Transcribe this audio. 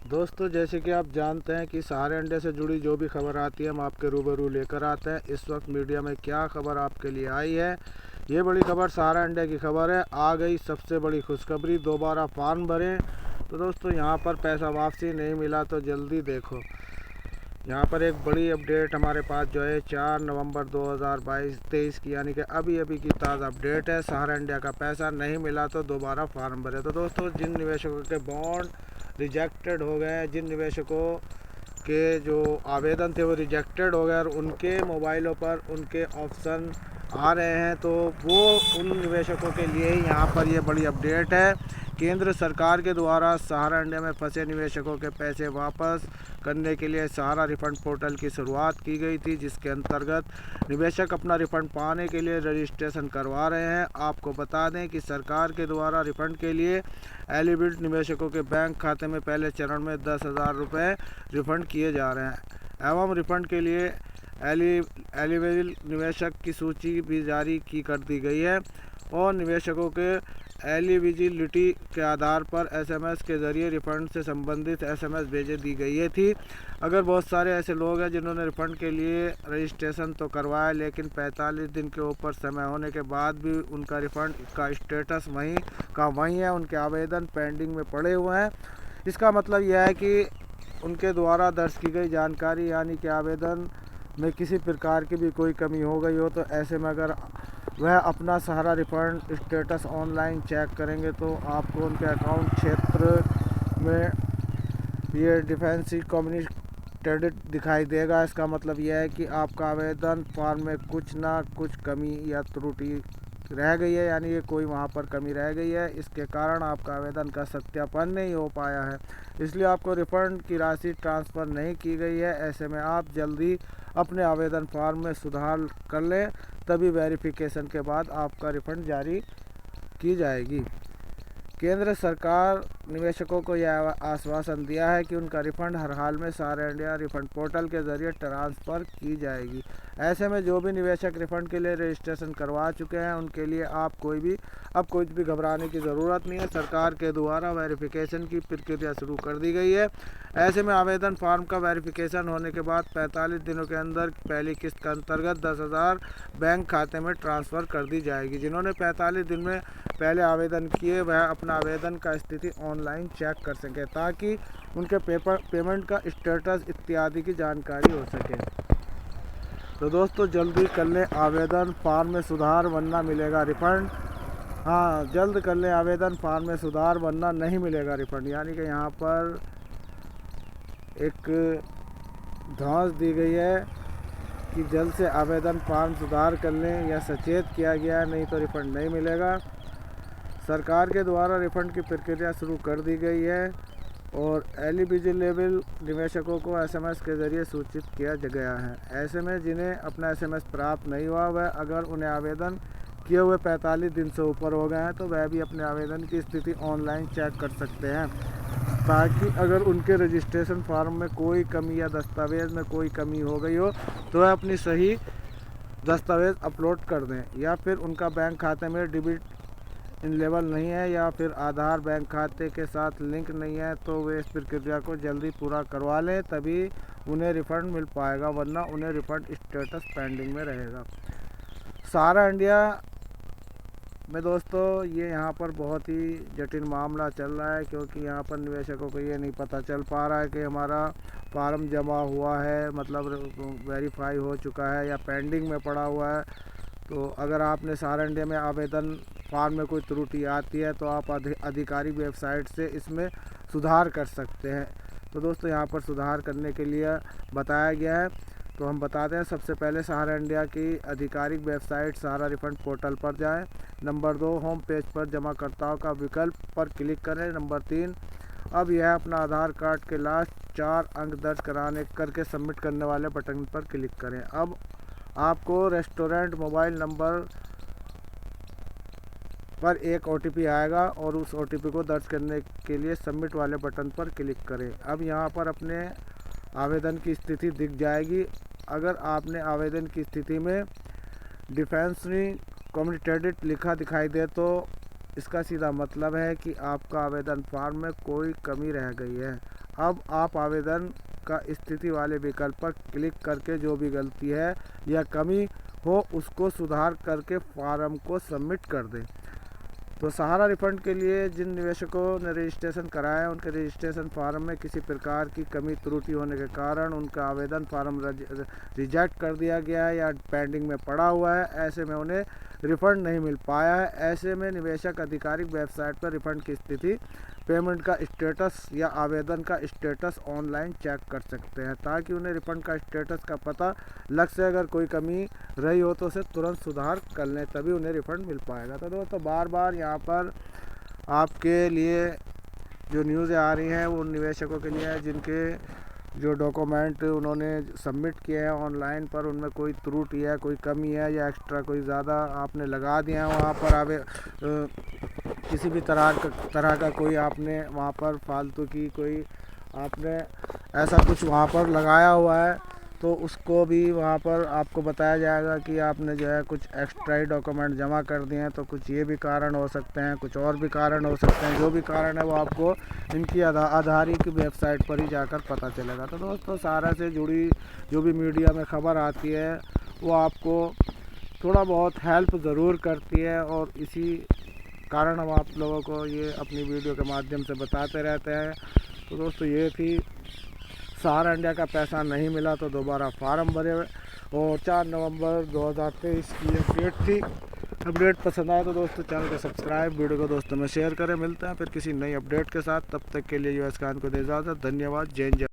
दोस्तों, जैसे कि आप जानते हैं कि सहारे अंडे से जुड़ी जो भी खबर आती है हम आपके रूबरू लेकर आते हैं। इस वक्त मीडिया में क्या खबर आपके लिए आई है, ये बड़ी खबर सहारे अंडे की खबर है। आ गई सबसे बड़ी खुशखबरी, दोबारा फॉर्म भरें। तो दोस्तों, यहाँ पर पैसा वापसी नहीं मिला तो जल्दी देखो। यहाँ पर एक बड़ी अपडेट हमारे पास जो है 4 नवंबर 2023 की, यानी कि अभी अभी की ताज़ा अपडेट है। सहारा इंडिया का पैसा नहीं मिला तो दोबारा फॉर्म भरे। तो दोस्तों, जिन निवेशकों के बॉन्ड रिजेक्टेड हो गए हैं, जिन निवेशकों के जो आवेदन थे वो रिजेक्टेड हो गए और उनके मोबाइलों पर उनके ऑप्शन आ रहे हैं, तो वो उन निवेशकों के लिए ही यहाँ पर ये बड़ी अपडेट है। केंद्र सरकार के द्वारा सहारा इंडिया में फंसे निवेशकों के पैसे वापस करने के लिए सहारा रिफंड पोर्टल की शुरुआत की गई थी, जिसके अंतर्गत निवेशक अपना रिफंड पाने के लिए रजिस्ट्रेशन करवा रहे हैं। आपको बता दें कि सरकार के द्वारा रिफंड के लिए एलिजिबल निवेशकों के बैंक खाते में पहले चरण में 10,000 रुपये रिफंड किए जा रहे हैं एवं रिफंड के लिए एलिजिबल निवेशक की सूची भी जारी की कर दी गई है और निवेशकों के एलिजिबिलिटी के आधार पर एसएमएस के ज़रिए रिफ़ंड से संबंधित एसएमएस भेजे दी गई थी। अगर बहुत सारे ऐसे लोग हैं जिन्होंने रिफ़ंड के लिए रजिस्ट्रेशन तो करवाया, लेकिन 45 दिन के ऊपर समय होने के बाद भी उनका रिफ़ंड का स्टेटस वहीं है, उनके आवेदन पेंडिंग में पड़े हुए हैं। इसका मतलब यह है कि उनके द्वारा दर्ज की गई जानकारी, यानी कि आवेदन में किसी प्रकार की भी कोई कमी हो गई हो, तो ऐसे में अगर वह अपना सहारा रिफंड स्टेटस ऑनलाइन चेक करेंगे तो आपको उनके अकाउंट क्षेत्र में ये डिफेंसिव कम्युनिकेटेड दिखाई देगा। इसका मतलब यह है कि आपका आवेदन फॉर्म में कुछ ना कुछ कमी या त्रुटि रह गई है, यानी ये कोई वहाँ पर कमी रह गई है, इसके कारण आपका आवेदन का सत्यापन नहीं हो पाया है, इसलिए आपको रिफंड की राशि ट्रांसफ़र नहीं की गई है। ऐसे में आप जल्दी अपने आवेदन फॉर्म में सुधार कर लें, तभी वेरिफिकेशन के बाद आपका रिफंड जारी की जाएगी। केंद्र सरकार निवेशकों को यह आश्वासन दिया है कि उनका रिफंड हर हाल में सहारा इंडिया रिफंड पोर्टल के जरिए ट्रांसफ़र की जाएगी। ऐसे में जो भी निवेशक रिफंड के लिए रजिस्ट्रेशन करवा चुके हैं उनके लिए अब कोई भी घबराने की ज़रूरत नहीं है। सरकार के द्वारा वेरिफिकेशन की प्रक्रिया शुरू कर दी गई है। ऐसे में आवेदन फॉर्म का वेरिफिकेशन होने के बाद 45 दिनों के अंदर पहली किस्त के अंतर्गत 10,000 बैंक खाते में ट्रांसफ़र कर दी जाएगी। जिन्होंने 45 दिन में पहले आवेदन किए वह अपना आवेदन का स्थिति ऑनलाइन चेक कर सकें, ताकि उनके पेमेंट का स्टेटस इत्यादि की जानकारी हो सके। तो दोस्तों, जल्दी कर लें आवेदन, फॉर्म में सुधार वरना मिलेगा रिफंड। हाँ, जल्द कर लें आवेदन, फॉर्म में सुधार वरना नहीं मिलेगा रिफंड। यानी कि यहाँ पर एक धौंस दी गई है कि जल्द से आवेदन फॉर्म सुधार कर लें, या सचेत किया गया है, नहीं तो रिफंड नहीं मिलेगा। सरकार के द्वारा रिफंड की प्रक्रिया शुरू कर दी गई है और एलिजिबल निवेशकों को एसएमएस के ज़रिए सूचित किया गया है। ऐसे में जिन्हें अपना एसएमएस प्राप्त नहीं हुआ, वह अगर उन्हें आवेदन किए हुए 45 दिन से ऊपर हो गए हैं तो वह भी अपने आवेदन की स्थिति ऑनलाइन चेक कर सकते हैं, ताकि अगर उनके रजिस्ट्रेशन फॉर्म में कोई कमी या दस्तावेज़ में कोई कमी हो गई हो तो वह अपनी सही दस्तावेज़ अपलोड कर दें, या फिर उनका बैंक खाते में डेबिट इनेबल नहीं है या फिर आधार बैंक खाते के साथ लिंक नहीं है, तो वे इस प्रक्रिया को जल्दी पूरा करवा लें, तभी उन्हें रिफ़ंड मिल पाएगा, वरना उन्हें रिफ़ंड स्टेटस पेंडिंग में रहेगा। सहारा इंडिया में दोस्तों ये यहाँ पर बहुत ही जटिल मामला चल रहा है, क्योंकि यहाँ पर निवेशकों को ये नहीं पता चल पा रहा है कि हमारा फॉर्म जमा हुआ है, मतलब वेरीफाई हो चुका है या पेंडिंग में पड़ा हुआ है। तो अगर आपने सहारा इंडिया में आवेदन फॉर्म में कोई त्रुटि आती है तो आप आधिकारिक वेबसाइट से इसमें सुधार कर सकते हैं। तो दोस्तों, यहाँ पर सुधार करने के लिए बताया गया है, तो हम बताते हैं। सबसे पहले सहारा इंडिया की आधिकारिक वेबसाइट सहारा रिफंड पोर्टल पर जाएं। नंबर 2, होम पेज पर जमाकर्ताओं का विकल्प पर क्लिक करें। नंबर 3, अब यह अपना आधार कार्ड के लास्ट 4 अंक दर्ज करके सबमिट करने वाले बटन पर क्लिक करें। अब आपको रेस्टोरेंट मोबाइल नंबर पर एक OTP आएगा और उस OTP को दर्ज करने के लिए सबमिट वाले बटन पर क्लिक करें। अब यहाँ पर अपने आवेदन की स्थिति दिख जाएगी। अगर आपने आवेदन की स्थिति में डिफेंसिव कम्युनिकेटेड लिखा दिखाई दे तो इसका सीधा मतलब है कि आपका आवेदन फॉर्म में कोई कमी रह गई है। अब आप आवेदन का स्थिति वाले विकल्प पर क्लिक करके जो भी गलती है या कमी हो उसको सुधार करके फॉर्म को सबमिट कर दें। तो सहारा रिफंड के लिए जिन निवेशकों ने रजिस्ट्रेशन कराया है उनके रजिस्ट्रेशन फॉर्म में किसी प्रकार की कमी त्रुटि होने के कारण उनका आवेदन फॉर्म रिजेक्ट कर दिया गया है या पेंडिंग में पड़ा हुआ है, ऐसे में उन्हें रिफंड नहीं मिल पाया है। ऐसे में निवेशक आधिकारिक वेबसाइट पर रिफंड की स्थिति, पेमेंट का स्टेटस या आवेदन का स्टेटस ऑनलाइन चेक कर सकते हैं ताकि उन्हें रिफंड का स्टेटस का पता लग सके। अगर कोई कमी रही हो तो उसे तुरंत सुधार कर लें, तभी उन्हें रिफंड मिल पाएगा। तो दोस्तों बार बार यहाँ पर आपके लिए जो न्यूज़ें आ रही हैं वो निवेशकों के लिए है जिनके जो डॉक्यूमेंट उन्होंने सबमिट किए हैं ऑनलाइन पर उनमें कोई त्रुटि है, कोई कमी है या एक्स्ट्रा कोई ज़्यादा आपने लगा दिया है वहाँ पर किसी भी तरह का कोई आपने वहाँ पर फालतू की कोई आपने ऐसा कुछ वहाँ पर लगाया हुआ है तो उसको भी वहाँ पर आपको बताया जाएगा कि आपने जो है कुछ एक्स्ट्रा ही डॉक्यूमेंट जमा कर दिए हैं। तो कुछ ये भी कारण हो सकते हैं, कुछ और भी कारण हो सकते हैं। जो भी कारण है वो आपको इनकी आधारित वेबसाइट पर ही जाकर पता चलेगा। तो दोस्तों सहारा से जुड़ी जो भी मीडिया में खबर आती है वो आपको थोड़ा बहुत हेल्प ज़रूर करती है और इसी कारण हम आप लोगों को ये अपनी वीडियो के माध्यम से बताते रहते हैं। तो दोस्तों ये थी सहारा इंडिया का पैसा नहीं मिला तो दोबारा फार्म भरे और 4 नवंबर 2023 की अपडेट थी। अपडेट पसंद आए तो दोस्तों चैनल को सब्सक्राइब, वीडियो को दोस्तों में शेयर करें। मिलते हैं फिर किसी नई अपडेट के साथ, तब तक के लिए यूएस खान को दे इजाज़त। धन्यवाद। जय हिंद।